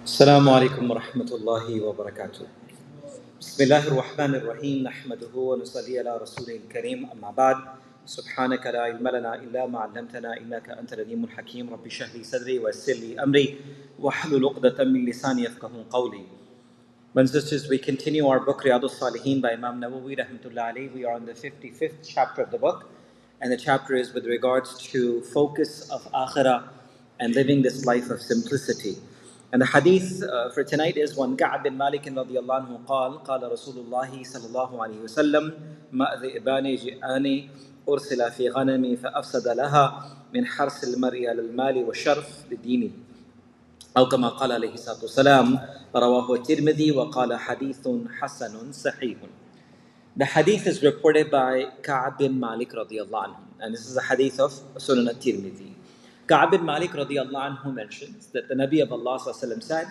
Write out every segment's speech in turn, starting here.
السلام عليكم ورحمة الله وبركاته. بسم الله الرحمن الرحيم نحمده ونصلي على رسوله الكريم أما بعد سبحانك لا علم لنا إلا ما علمتنا إنك أنت العليم الحكيم رب اشرح لي صدري ويسر لي أمري واحلل عقدة من لساني يفقهوا قولي. Brothers and sisters, we continue our book Riyadh Saliheen by Imam Nawawi rahmatullah alayhi. We are on the 55th chapter of the book, and the chapter is with regards to focus of akhirah and living this life of simplicity. And the hadith for tonight is one Ka'b bin Malik radiyallahu anhu قال رسول الله صلى الله عليه وسلم ما ذئبان جئان أرسل في غنمي فأفسد لها من حرص المرء على المال والشرف لدينه أو كما قال عليه الصلاة والسلام رواه الترمذي وقال حديث حسن صحيح. The hadith is reported by Ka'b bin Malik radiyallahu anhu, and this is a hadith of Sunan At-Tirmidhi. Ka'b bin Malik radiyallahu anhu mentions that the Nabi of Allah sallallahu alaihi wasallam said,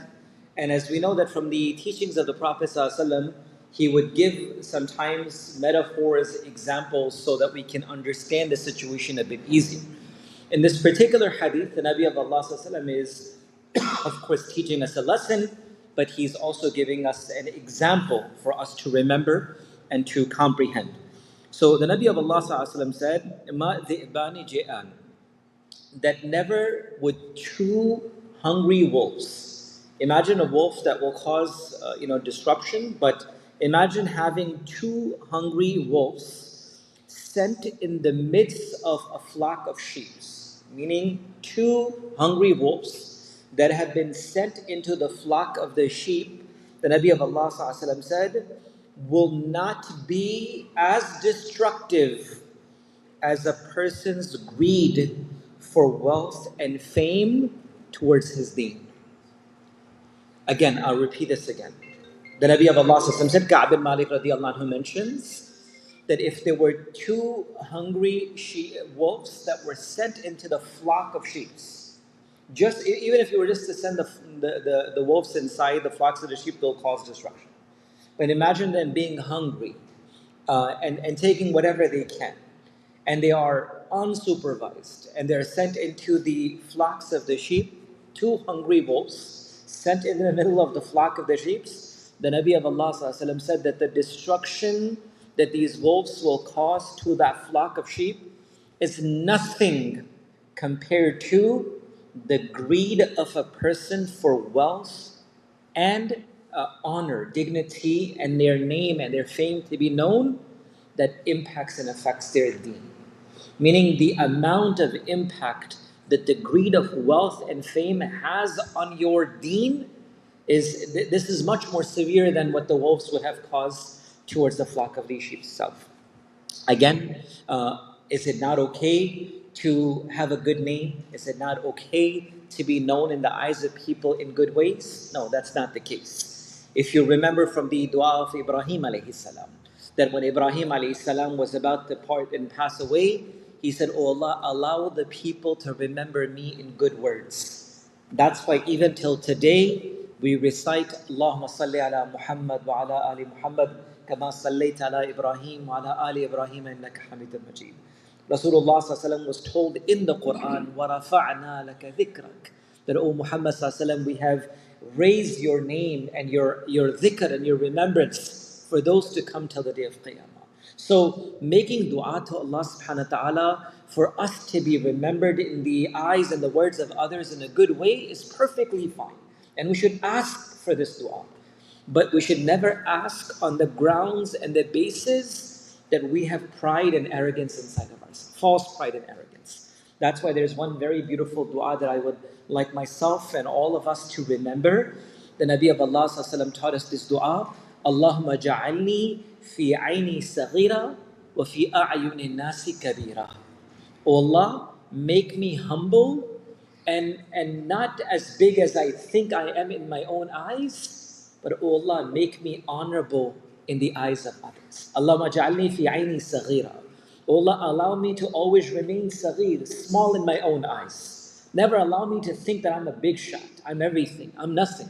and as we know that from the teachings of the Prophet sallallahu alaihi wasallam, he would give sometimes metaphors, examples, so that we can understand the situation a bit easier. In this particular hadith, the Nabi of Allah sallallahu alaihi wasallam is, of course, teaching us a lesson, but he's also giving us an example for us to remember and to comprehend. So the Nabi of Allah ﷺ said, "Ma dhi'bani ji'an," that never would two hungry wolves. Imagine a wolf that will cause disruption, but imagine having two hungry wolves sent in the midst of a flock of sheep, meaning two hungry wolves that have been sent into the flock of the sheep. The Nabi of Allah ﷺ said, will not be as destructive as a person's greed for wealth and fame towards his deen. Again, I'll repeat this again. The Nabi of Allah said, Ka'b bin Malik radiallahu anhu mentions that if there were two hungry wolves that were sent into the flock of sheep, even if you were just to send the wolves inside the flocks of the sheep, they'll cause destruction. But imagine them being hungry and taking whatever they can. And they are unsupervised. And they're sent into the flocks of the sheep. Two hungry wolves sent in the middle of the flock of the sheep. The Nabi of Allah ﷺ said that the destruction that these wolves will cause to that flock of sheep is nothing compared to the greed of a person for wealth and honor, dignity, and their name and their fame to be known, that impacts and affects their deen. Meaning the amount of impact that the greed of wealth and fame has on your deen this is much more severe than what the wolves would have caused towards the flock of these sheep itself. Again, is it not okay to have a good name? Is it not okay to be known in the eyes of people in good ways? No, that's not the case. If you remember from the dua of Ibrahim alayhi salam, that when Ibrahim alayhi salam was about to part and pass away, he said, "Oh Allah, allow the people to remember me in good words." That's why even till today, we recite, Allahumma salli ala Muhammad wa ala ali Muhammad, kama sallayta ala Ibrahim wa ala ali Ibrahim innaka hamidun majid. Rasulullah sallallahu alaihi wasallam was told in the Quran, وَرَفَعْنَا لَكَ ذِكْرَكَ, that, O Muhammad sallallahu alaihi wasallam, we have raised your name and your dhikr and your remembrance for those to come till the day of Qiyamah. So making dua to Allah subhanahu wa ta'ala for us to be remembered in the eyes and the words of others in a good way is perfectly fine. And we should ask for this dua. But we should never ask on the grounds and the basis that we have pride and arrogance inside of us. False pride and arrogance. That's why there's one very beautiful dua that I would like myself and all of us to remember. The Nabi of Allah ﷺ taught us this dua. Allahumma ja'alni fi ayni saghira wa fi a'yuni nasi kabira. O Allah, make me humble and not as big as I think I am in my own eyes, but O Allah, make me honorable in the eyes of others. Allahumma ja'alni fi ayni saghira. O Allah, allow me to always remain saghir, small in my own eyes. Never allow me to think that I'm a big shot, I'm everything, I'm nothing.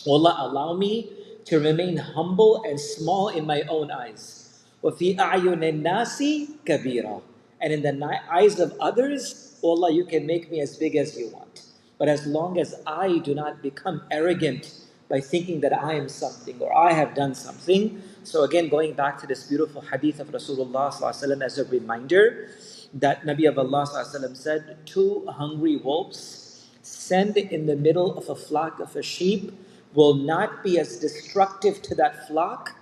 O Allah, allow me to remain humble and small in my own eyes. وَفِي أَعْيُنِ النَّاسِ كَبِيرًا. And in the eyes of others, O Allah, you can make me as big as you want. But as long as I do not become arrogant by thinking that I am something or I have done something. So again, going back to this beautiful hadith of Rasulullah ﷺ as a reminder that Nabi of Allah ﷺ said, two hungry wolves sent in the middle of a flock of a sheep will not be as destructive to that flock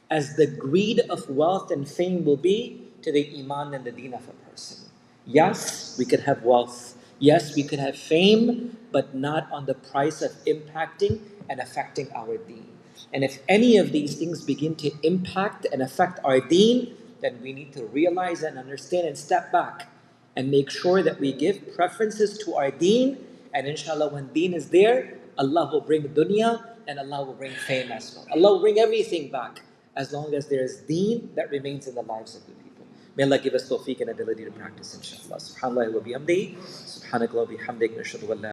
as the greed of wealth and fame will be to the iman and the deen of a person. Yes, we could have wealth. Yes, we could have fame, but not on the price of impacting and affecting our deen. And if any of these things begin to impact and affect our deen, then we need to realize and understand and step back and make sure that we give preferences to our deen. And inshallah, when deen is there, Allah will bring dunya and Allah will bring fame as well. Allah will bring everything back as long as there is deen that remains in the lives of the people. May Allah give us tawfiq and ability to practice, inshallah. Subhanallah wa bihamdihi. Subhanakallah wa bihamdik. Nashhadu an la